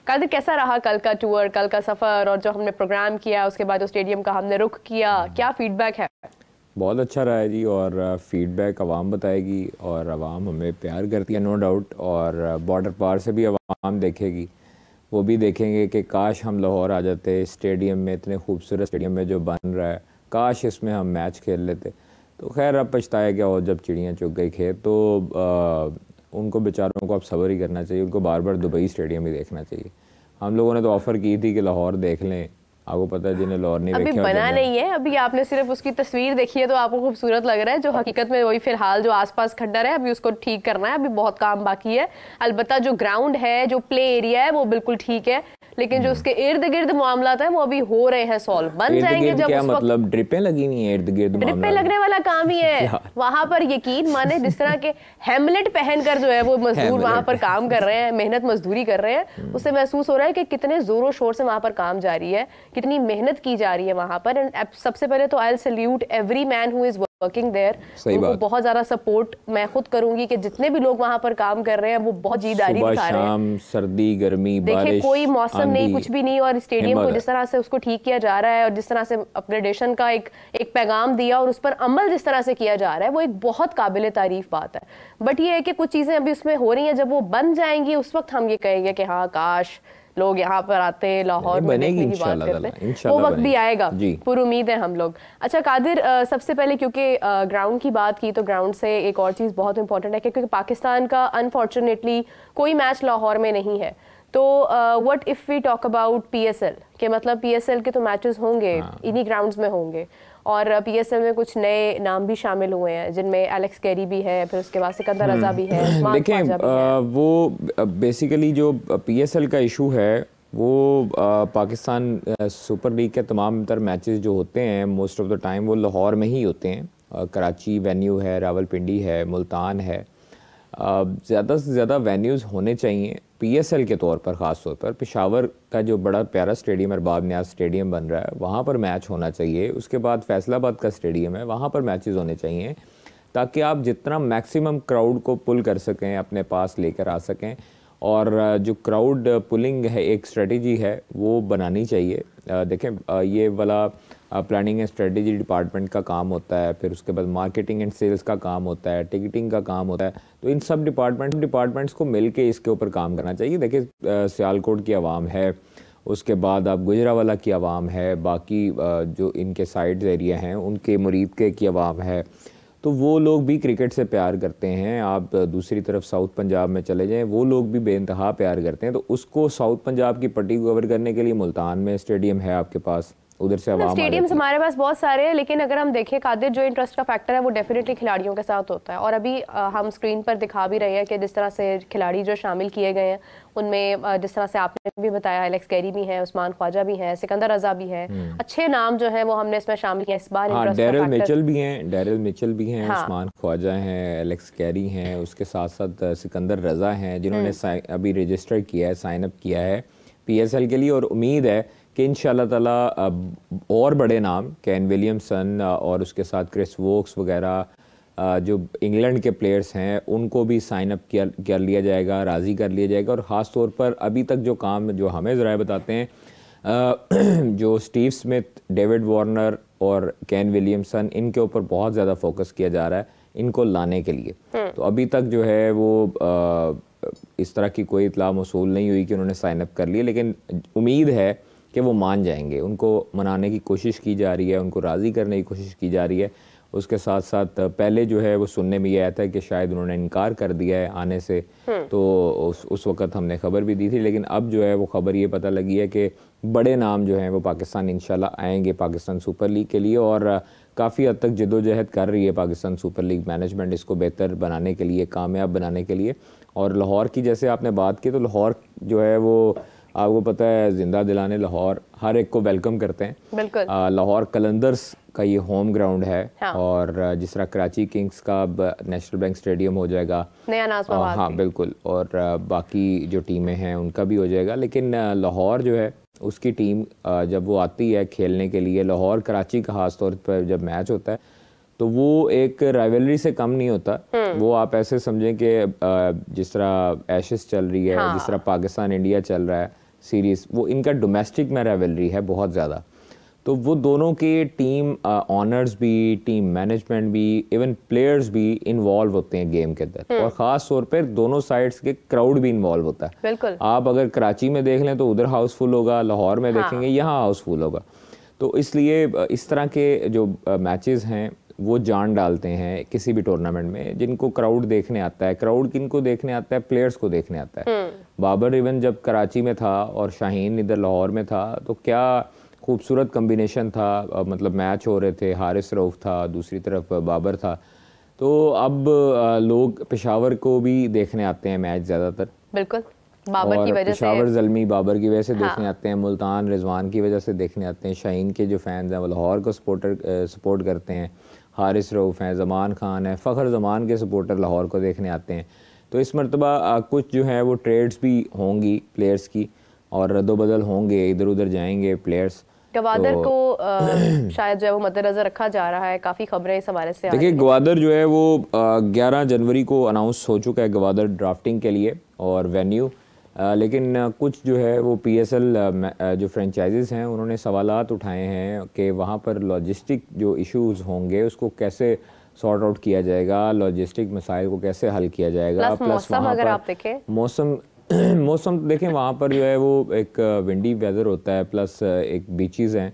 कादिर, कैसा रहा कल का टूर, कल का सफ़र और जो हमने प्रोग्राम किया उसके बाद जो स्टेडियम का हमने रुख किया, क्या फीडबैक है? बहुत अच्छा रहा है जी, और फीडबैक आवाम बताएगी और आवाम हमें प्यार करती है नो डाउट, और बॉर्डर पार से भी आवाम देखेगी, वो भी देखेंगे कि काश हम लाहौर आ जाते, स्टेडियम में, इतने खूबसूरत स्टेडियम में जो बन रहा है, काश इसमें हम मैच खेल लेते। तो खैर अब पछताया क्या हो, जब चिड़ियाँ चुग गई खेत, तो उनको बेचारों को अब सब्र ही करना चाहिए, उनको बार बार दुबई स्टेडियम ही देखना चाहिए। हम लोगों ने तो ऑफ़र की थी कि लाहौर देख लें, आपको पता है जिन्हें लाहौर नहीं अभी देखा बना नहीं है, अभी आपने सिर्फ उसकी तस्वीर देखी है तो आपको खूबसूरत लग रहा है, जो हकीकत में वही फिलहाल जो आसपास खंडर है अभी उसको ठीक करना है, अभी बहुत काम बाकी है। अलबत्ता जो ग्राउंड है, जो प्ले एरिया है वो बिल्कुल ठीक है, लेकिन जो उसके इर्द गिर्द मामलात है वो अभी हो रहे हैं सॉल्व, बन जाएंगे जब क्या उस वक्त। मतलब ड्रिपें लगी हुई हैं इर्द गिर्द, ड्रिपें लगने वाला काम ही है वहां पर, यकीन माने जिस तरह के हेमलेट पहनकर जो है वो मजदूर वहां पर काम कर रहे हैं, मेहनत मजदूरी कर रहे हैं, उससे महसूस हो रहा है कि कितने जोरों शोर से वहां पर काम जारी है, कितनी मेहनत की जा रही है वहां पर। एंड सबसे पहले तो I will salute every man who is working there, उनको बहुत ज्यादा सपोर्ट मैं खुद करूंगी कि जितने भी लोग वहां पर काम कर रहे हैं वो बहुत जीदारी दिखा रहे हैं, सर्दी गर्मी देखिए कोई मौसम नहीं, कुछ भी नहीं, और स्टेडियम को जिस तरह से उसको ठीक किया जा रहा है और जिस तरह से अपग्रेडेशन का एक पैगाम दिया और उस पर अमल जिस तरह से किया जा रहा है वो एक बहुत काबिल तारीफ बात है। बट ये है कि कुछ चीजें अभी उसमें हो रही हैं, जब वो बन जाएंगी उस वक्त हम ये कहेंगे कि हाँ काश लोग यहाँ पर आते, लाहौर में देखने की बात करते, वो वक्त भी आएगा, पूरी उम्मीद है हम लोग। अच्छा कादिर, सबसे पहले क्योंकि ग्राउंड की बात की तो ग्राउंड से एक और चीज़ बहुत इंपॉर्टेंट है क्योंकि पाकिस्तान का अनफॉर्चुनेटली कोई मैच लाहौर में नहीं है, तो what if we talk about PSL के, मतलब पीएसएल के तो मैचेस होंगे इन्हीं ग्राउंड्स में होंगे, और पीएसएल में कुछ नए नाम भी शामिल हुए हैं जिनमें एलेक्स कैरी भी है, फिर उसके बाद सिकंदर रजा भी है, देखें वो बेसिकली जो पीएसएल का इशू है वो पाकिस्तान सुपर लीग के तमाम तर मैचेस जो होते हैं मोस्ट ऑफ द टाइम वो लाहौर में ही होते हैं। कराची वेन्यू है, रावलपिंडी है, मुल्तान है, ज़्यादा से ज़्यादा वेन्यूज़ होने चाहिए पीएसएल के तौर पर। ख़ास तौर पर पेशावर का जो बड़ा प्यारा स्टेडियम अरबाब नियाज़ स्टेडियम बन रहा है वहाँ पर मैच होना चाहिए। उसके बाद फैसलाबाद का स्टेडियम है, वहाँ पर मैचेस होने चाहिए ताकि आप जितना मैक्सिमम क्राउड को पुल कर सकें, अपने पास लेकर आ सकें। और जो क्राउड पुलिंग है एक स्ट्रेटजी है वो बनानी चाहिए। देखें ये वाला प्लानिंग एंड स्ट्रेटजी डिपार्टमेंट का काम होता है, फिर उसके बाद मार्केटिंग एंड सेल्स का काम होता है, टिकटिंग का काम होता है, तो इन सब डिपार्टमेंट्स को मिलके इसके ऊपर काम करना चाहिए। देखिए सियालकोट की आवाम है, उसके बाद आप गुजरावाला की आवाम है, बाकी जो इनके साइड्स एरिया हैं उनके मुरीद की आवाम है, तो वो लोग भी क्रिकेट से प्यार करते हैं। आप दूसरी तरफ साउथ पंजाब में चले जाएं, वो लोग भी बेइंतहा प्यार करते हैं। तो उसको साउथ पंजाब की पट्टी को कवर करने के लिए मुल्तान में स्टेडियम है आपके पास, उधर से आवाम स्टेडियम्स हमारे पास बहुत सारे हैं, लेकिन अगर हम देखें कादिर जो इंटरेस्ट का फैक्टर है वो डेफिनेटली खिलाड़ियों के साथ होता है। और अभी हम स्क्रीन पर दिखा भी रहे हैं कि जिस तरह से खिलाड़ी जो शामिल किए गए हैं उनमें जिस तरह से आपने भी बताया एलेक्स कैरी भी है, उस्मान ख्वाजा भी है, सिकंदर रजा भी है, अच्छे नाम जो हैं वो हमने इसमें शामिल किया इस बार। डेरिल मिचेल भी हैं, उस्मान ख्वाजा हैं, एलेक्स कैरी हैं, उसके साथ साथ सिकंदर रजा हैं जिन्होंने अभी रजिस्टर किया है, साइन अप किया है पीएसएल के लिए। और उम्मीद है कि इंशाल्लाह ताला और बड़े नाम कैन विलियमसन और उसके साथ क्रिस वोक्स वगैरह जो इंग्लैंड के प्लेयर्स हैं उनको भी साइन अप कर लिया जाएगा, राज़ी कर लिया जाएगा। और ख़ास तौर पर अभी तक जो काम जो हमें ज़राए बताते हैं जो स्टीव स्मिथ, डेविड वार्नर और कैन विलियमसन, इनके ऊपर बहुत ज़्यादा फोकस किया जा रहा है इनको लाने के लिए। तो अभी तक जो है वो इस तरह की कोई इतला मौसूल नहीं हुई कि उन्होंने साइन अप कर लिया, लेकिन उम्मीद है कि वो मान जाएंगे। उनको मनाने की कोशिश की जा रही है, उनको राज़ी करने की कोशिश की जा रही है। उसके साथ साथ पहले जो है वो सुनने में ये आया था कि शायद उन्होंने इनकार कर दिया है आने से, तो उस वक़्त हमने खबर भी दी थी, लेकिन अब जो है वो खबर ये पता लगी है कि बड़े नाम जो हैं वो पाकिस्तान इंशाल्लाह आएंगे पाकिस्तान सुपर लीग के लिए। और काफ़ी हद तक जदोजहद कर रही है पाकिस्तान सुपर लीग मैनेजमेंट इसको बेहतर बनाने के लिए, कामयाब बनाने के लिए। और लाहौर की जैसे आपने बात की, तो लाहौर जो है वो आपको पता है जिंदा दिलाने लाहौर हर एक को वेलकम करते हैं। बिल्कुल लाहौर कलंदर्स का ये होम ग्राउंड है। हाँ। और जिस तरह कराची किंग्स का अब नेशनल बैंक स्टेडियम हो जाएगा, नया नाज़िमाबाद हाँ बिल्कुल, और बाकी जो टीमें हैं उनका भी हो जाएगा। लेकिन लाहौर जो है उसकी टीम जब वो आती है खेलने के लिए, लाहौर कराची का खास तौर पर जब मैच होता है तो वो एक राइवलरी से कम नहीं होता। वो आप ऐसे समझें कि जिस तरह एशेस चल रही है, हाँ। जिस तरह पाकिस्तान इंडिया चल रहा है, सीरीज़, वो इनका डोमेस्टिक में राइवलरी है बहुत ज़्यादा। तो वो दोनों के टीम ऑनर्स भी, टीम मैनेजमेंट भी, इवन प्लेयर्स भी इन्वॉल्व होते हैं गेम के अंदर, और ख़ास तौर पर दोनों साइड्स के क्राउड भी इन्वॉल्व होता है। बिल्कुल। आप अगर कराची में देख लें तो उधर हाउसफुल होगा, लाहौर में देखेंगे यहाँ हाउसफुल होगा। तो इसलिए इस तरह के जो मैचेस हैं वो जान डालते हैं किसी भी टूर्नामेंट में, जिनको क्राउड देखने आता है। क्राउड किनको देखने आता है? प्लेयर्स को देखने आता है। बाबर इवन जब कराची में था और शाहीन इधर लाहौर में था, तो क्या खूबसूरत कम्बिनेशन था, मतलब मैच हो रहे थे, हारिस रऊफ था, दूसरी तरफ बाबर था। तो अब लोग पेशावर को भी देखने आते हैं मैच ज़्यादातर। बिल्कुल, बाबर की वजह से, पेशावर ज़ल्मी बाबर की वजह से देखने आते हैं, मुल्तान रिजवान की वजह से देखने आते हैं, शाहीन के जो फैंस हैं वो लाहौर को सपोर्ट करते हैं, हारिस रऊफ हैं, ज़मान खान है, फ़खर ज़मान के सपोर्टर लाहौर को देखने आते हैं। तो इस मरतबा कुछ जो है वो ट्रेड्स भी होंगी प्लेयर्स की, और रद्दोबदल होंगे, इधर उधर जाएंगे प्लेयर्स। गवादर को शायद जो है वो मद्देनजर रखा जा रहा है, काफ़ी खबरें इस हवाले से। देखिए गवादर जो है वो 11 जनवरी को अनाउंस हो चुका है गवादर ड्राफ्टिंग के लिए और वेन्यू, लेकिन कुछ जो है वो PSL जो फ्रेंचाइजीज़ हैं उन्होंने सवालात उठाए हैं कि वहाँ पर लॉजिस्टिक जो इश्यूज़ होंगे उसको कैसे सॉर्ट आउट किया जाएगा, लॉजिस्टिक मसाइल को कैसे हल किया जाएगा। प्लस अगर आप देखें मौसम देखें वहाँ पर जो है वो एक विंडी वेदर होता है, प्लस एक बीचेस हैं,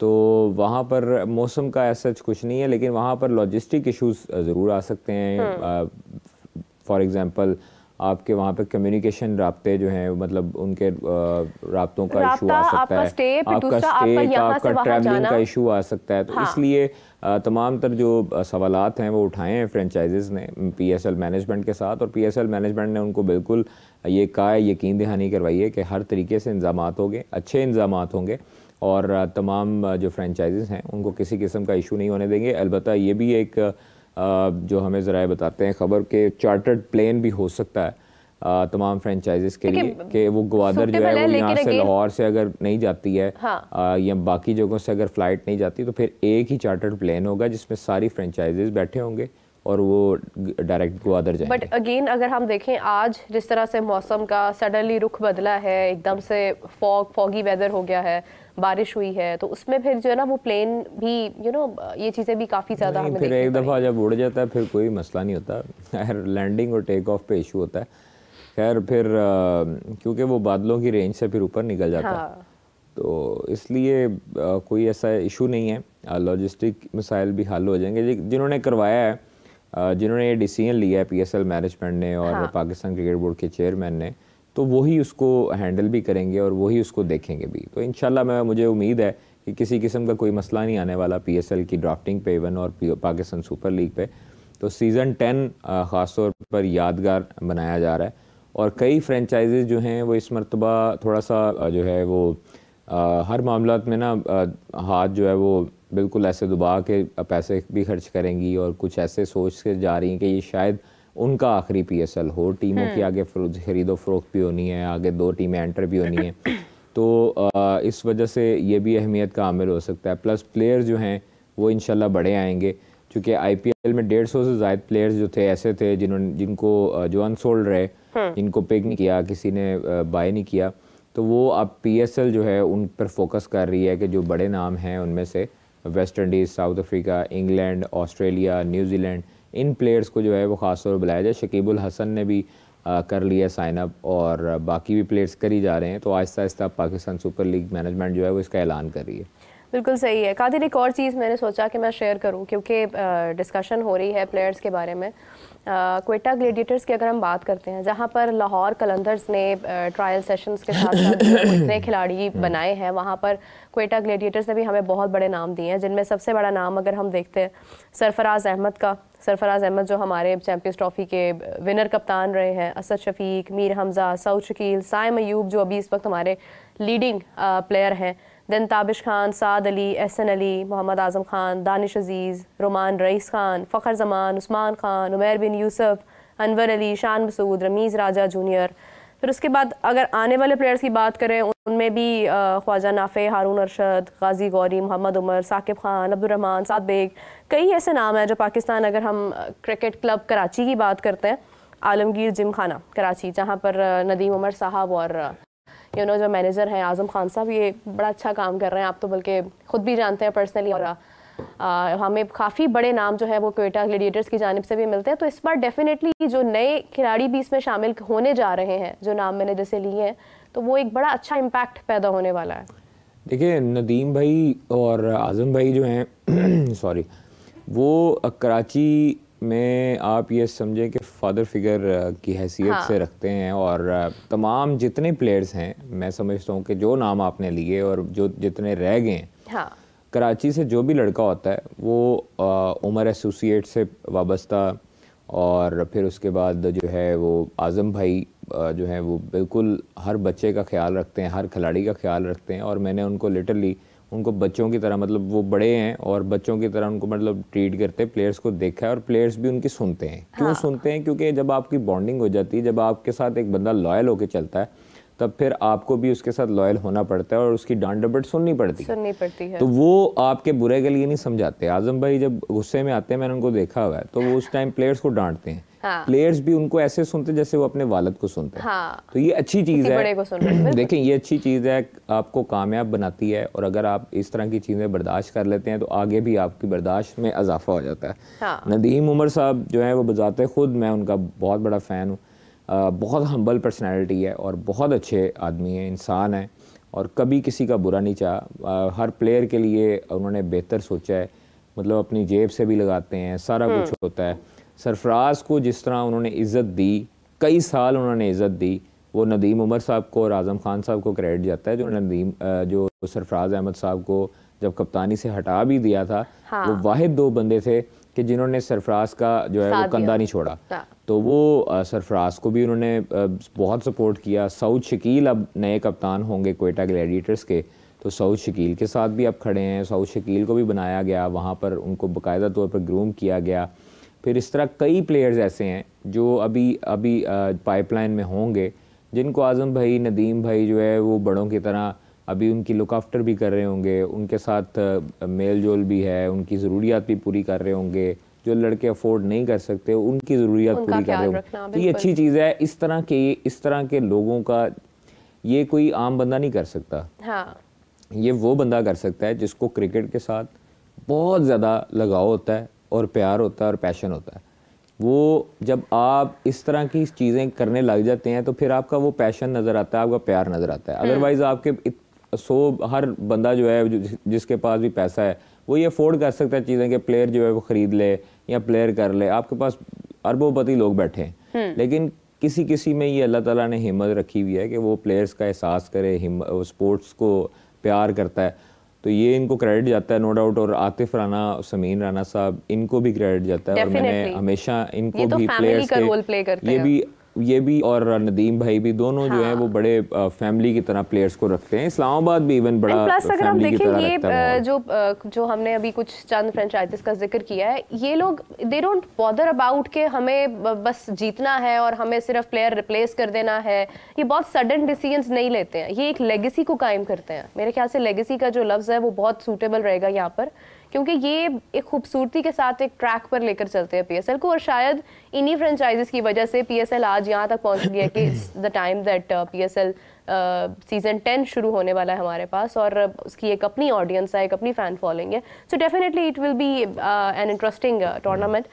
तो वहाँ पर मौसम का ऐसा कुछ नहीं है, लेकिन वहाँ पर लॉजिस्टिक इश्यूज ज़रूर आ सकते हैं। फॉर एग्जांपल आपके वहाँ पे कम्युनिकेशन राब्ते जो हैं, मतलब उनके राब्तों का इशू आ सकता है, आपका स्टे का, आपका ट्रैवलिंग का इशू आ सकता है। तो इसलिए तमाम तर जो सवालात हैं वो उठाए हैं फ्रेंचाइजीज़ ने PSL मैनेजमेंट के साथ, और PSL मैनेजमेंट ने उनको बिल्कुल ये कहा है, यकीन दहानी करवाई है कि हर तरीके से इंतज़ामात होंगे, अच्छे इंतज़ामात होंगे, और तमाम जो फ्रेंचाइजीज़ हैं उनको किसी किस्म का इशू नहीं होने देंगे। अलबत्ता ये भी एक जो हमें ज़राए बताते हैं खबर के चार्टर्ड प्लेन भी हो सकता है तमाम फ्रेंचाइजीज़ के लिए, कि वो गवादर जो है वो यहाँ से लाहौर से अगर नहीं जाती है, या बाकी जगहों से अगर फ़्लाइट नहीं जाती, तो फिर एक ही चार्टर्ड प्लेन होगा जिसमें सारी फ्रेंचाइजीज़ बैठे होंगे और वो डायरेक्ट गवादर जाएंगे। बट अगेन अगर हम देखें आज जिस तरह से मौसम का सडनली रुख बदला है, एकदम से फॉगी वेदर हो गया है, बारिश हुई है, तो उसमें फिर जो है ना वो प्लेन भी ये चीज़ें भी काफ़ी ज़्यादा हमें फिर एक दफ़ा जब उड़ जाता है फिर कोई मसला नहीं होता, खैर लैंडिंग और टेक ऑफ पे इशू होता है, खैर फिर क्योंकि वो बादलों की रेंज से फिर ऊपर निकल जाता है, तो इसलिए कोई ऐसा इशू नहीं है, लॉजिस्टिक मसाइल भी हल हो जाएंगे। जिन्होंने करवाया है, जिन्होंने ये डिसीजन लिया है PSL मैनेजमेंट ने और पाकिस्तान क्रिकेट बोर्ड के चेयरमैन ने, तो वही उसको हैंडल भी करेंगे और वही उसको देखेंगे भी। तो इंशाल्लाह मुझे उम्मीद है कि किसी किस्म का कोई मसला नहीं आने वाला PSL की ड्राफ्टिंग पे इवन और पाकिस्तान सुपर लीग पे। तो सीज़न 10 ख़ास तौर पर यादगार बनाया जा रहा है, और कई फ्रेंचाइजीज़ जो हैं वो इस मरतबा थोड़ा सा जो है वो हर मामलात में ना हाथ जो है वो बिल्कुल ऐसे दबा के पैसे भी खर्च करेंगी, और कुछ ऐसे सोच के जा रही हैं कि ये शायद उनका आखिरी PSL हो, टीमों की आगे खरीदो फरोख्त भी होनी है, आगे 2 टीमें एंटर भी होनी है, तो इस वजह से ये भी अहमियत का आमिल हो सकता है। प्लस प्लेयर जो हैं वो इंशाल्लाह बड़े आएंगे, क्योंकि IPL में 150 से ज़ायद प्लेयर्स जो थे ऐसे थे जिनको जो अनसोल्ड रहे, जिनको पिक नहीं किया, किसी ने बाय नहीं किया, तो वो अब PSL जो है उन पर फोकस कर रही है कि जो बड़े नाम हैं उनमें से West Indies, South Africa, England, Australia, New Zealand, इन प्लेयर्स को जो है वो ख़ास तौर पर बुलाया जाए। शकीबुल हसन ने भी कर लिया साइन अप, और बाकी भी प्लेयर्स कर ही जा रहे हैं, तो Aahista Aahista Pakistan super league management जो है वो इसका ऐलान कर रही है। बिल्कुल सही है। कादिर, एक और चीज़ मैंने सोचा कि मैं शेयर करूं, क्योंकि डिस्कशन हो रही है प्लेयर्स के बारे में। क्वेटा ग्लेडिएटर्स की अगर हम बात करते हैं, जहां पर लाहौर कलंदर्स ने ट्रायल सेशंस के साथ साथ इतने खिलाड़ी बनाए हैं, वहां पर क्वेटा ग्लेडिएटर्स ने भी हमें बहुत बड़े नाम दिए हैं, जिनमें सबसे बड़ा नाम अगर हम देखते हैं सरफराज अहमद का। सरफराज अहमद जो हमारे चैंपियंस ट्रॉफी के विनर कप्तान रहे हैं, असद शफीक, मीर हमजा, सऊद शकील, साइम अयूब जो अभी इस वक्त हमारे लीडिंग प्लेयर हैं, देन ताबिश खान, साद अली, एहसन अली, मोहम्मद आज़म खान, दानिश अजीज़, रोमान रईस खान, फ़खर ज़मान, उस्मान खान, उमैर बिन यूसुफ, अनवर अली, शान मसूद, रमीज़ राजा जूनियर। फिर उसके बाद अगर आने वाले प्लेयर्स की बात करें, उनमें भी ख्वाजा नाफे, हारून अरशद, गाजी गौरी, मोहम्मद उमर, साकिब खान, अब्दुर्रहमान, साद बेग, कई ऐसे नाम हैं जो पाकिस्तान, अगर हम क्रिकेट क्लब कराची की बात करते हैं, आलमगीर जिम खाना कराची, जहाँ पर नदीम उमर साहब और जो मैनेजर हैं आज़म खान साहब, ये बड़ा अच्छा काम कर रहे हैं। आप तो बल्कि खुद भी जानते हैं पर्सनली, और हमें काफ़ी बड़े नाम जो है वो क्वेटा ग्लैडिएटर्स की जानिब से भी मिलते हैं। तो इस बार डेफिनेटली जो नए खिलाड़ी भी इसमें शामिल होने जा रहे हैं, जो नाम मैंने जैसे लिए हैं, तो वो एक बड़ा अच्छा इम्पैक्ट पैदा होने वाला है। देखिए, नदीम भाई और आज़म भाई जो हैं सॉरी, वो कराची में आप ये समझें कि फादर फिगर की हैसियत से रखते हैं। और तमाम जितने प्लेयर्स हैं, मैं समझता हूँ कि जो नाम आपने लिए और जो जितने रह गए हैं, कराची से जो भी लड़का होता है वो उमर एसोसिएट से वाबस्ता, और फिर उसके बाद जो है वो आज़म भाई जो है वो बिल्कुल हर बच्चे का ख्याल रखते हैं, हर खिलाड़ी का ख्याल रखते हैं। और मैंने उनको लिटरली उनको बच्चों की तरह, मतलब वो बड़े हैं और बच्चों की तरह उनको मतलब ट्रीट करते हैं। प्लेयर्स को देखा है और प्लेयर्स भी उनकी सुनते हैं। क्यों सुनते हैं? क्योंकि जब आपकी बॉन्डिंग हो जाती है, जब आपके साथ एक बंदा लॉयल होकर चलता है, तब फिर आपको भी उसके साथ लॉयल होना पड़ता है और उसकी डांट डपट सुननी पड़ती है। तो वो आपके बुरे के लिए नहीं समझाते। आज़म भाई जब गुस्से में आते हैं, मैंने उनको देखा हुआ है, तो वो उस टाइम प्लेयर्स को डांटते हैं। प्लेयर्स भी उनको ऐसे सुनते हैं जैसे वो अपने वालिद को सुनते हैं। तो ये अच्छी चीज़ है। देखें, ये अच्छी चीज़ है, आपको कामयाब बनाती है। और अगर आप इस तरह की चीज़ें बर्दाश्त कर लेते हैं तो आगे भी आपकी बर्दाश्त में इजाफा हो जाता है। नदीम उमर साहब जो है वो बजाते खुद, मैं उनका बहुत बड़ा फ़ैन हूँ। बहुत हम्बल पर्सनैलिटी है और बहुत अच्छे आदमी हैं, इंसान हैं, और कभी किसी का बुरा नहीं चाहा। हर प्लेयर के लिए उन्होंने बेहतर सोचा है, मतलब अपनी जेब से भी लगाते हैं, सारा कुछ होता है। सरफराज को जिस तरह उन्होंने इज़्ज़त दी, कई साल उन्होंने इज़्ज़त दी, वो नदीम उमर साहब को और आज़म खान साहब को क्रेडिट जाता है। जो सरफराज अहमद साहब को जब कप्तानी से हटा भी दिया था, वो वाहिद दो बंदे थे कि जिन्होंने सरफराज का जो है वो कंधा नहीं छोड़ा। तो वो सरफराज को भी उन्होंने बहुत सपोर्ट किया। सऊद शकील अब नए कप्तान होंगे क्वेटा ग्लैडिएटर्स के, तो सऊद शकील के साथ भी अब खड़े हैं। सऊद शकील को भी बनाया गया, वहाँ पर उनको बाकायदा तौर पर ग्रूम किया गया। फिर इस तरह कई प्लेयर्स ऐसे हैं जो अभी पाइपलाइन में होंगे, जिनको आज़म भाई, नदीम भाई जो है वो बड़ों की तरह अभी उनकी लुक आफ्टर भी कर रहे होंगे, उनके साथ मेल जोल भी है, उनकी ज़रूरियात भी पूरी कर रहे होंगे। जो लड़के अफोर्ड नहीं कर सकते उनकी ज़रूरियात पूरी कर रहे होंगे। तो ये अच्छी चीज़ है। इस तरह के लोगों का ये कोई आम बंदा नहीं कर सकता। ये वो बंदा कर सकता है जिसको क्रिकेट के साथ बहुत ज़्यादा लगाव होता है और प्यार होता है और पैशन होता है। वो जब आप इस तरह की चीज़ें करने लग जाते हैं तो फिर आपका वो पैशन नज़र आता है, आपका प्यार नज़र आता है। अदरवाइज़ आपके हर बंदा जो है जिसके पास भी पैसा है वो ये अफोर्ड कर सकता है चीज़ें कि प्लेयर जो है वो ख़रीद ले या प्लेयर कर ले। आपके पास अरबोपति लोग बैठे हैं, लेकिन किसी में ये अल्लाह ताला ने हिम्मत रखी हुई है कि वो प्लेयर्स का एहसास करे, स्पोर्ट्स को प्यार करता है। तो ये इनको क्रेडिट जाता है, नो डाउट। और आतिफ राना, समीन राना साहब, इनको भी क्रेडिट जाता है। और मैंने हमेशा इनको भी प्लेयर्स के ये भी और नदीम भाई भी दोनों जो हैं वो बड़े फैमिली की तरह प्लेयर्स को रखते हैं। इस्लामाबाद भी इवन बड़ा प्लस अगर हम देखें ये जो हमने अभी कुछ चंद फ्रेंचाइजीज का जिक्र किया है, ये लोग दे डोंट बॉदर अबाउट के हमें बस जीतना है और हमें सिर्फ प्लेयर रिप्लेस कर देना है। ये बहुत सडन डिसीजंस नहीं लेते हैं, ये एक लेगेसी को कायम करते हैं। मेरे ख्याल से लेगेसी का जो लफ्ज़ है वो बहुत सूटेबल रहेगा यहाँ पर, क्योंकि ये एक खूबसूरती के साथ एक ट्रैक पर लेकर चलते हैं पीएसएल को। और शायद इन्हीं फ्रेंचाइजीज की वजह से पीएसएल आज यहाँ तक पहुँच गया कि it's the time that PSL season 10 शुरू होने वाला है हमारे पास, और उसकी एक अपनी ऑडियंस है, एक अपनी फैन फॉलोइंग है। So definitely it will be an interesting tournament.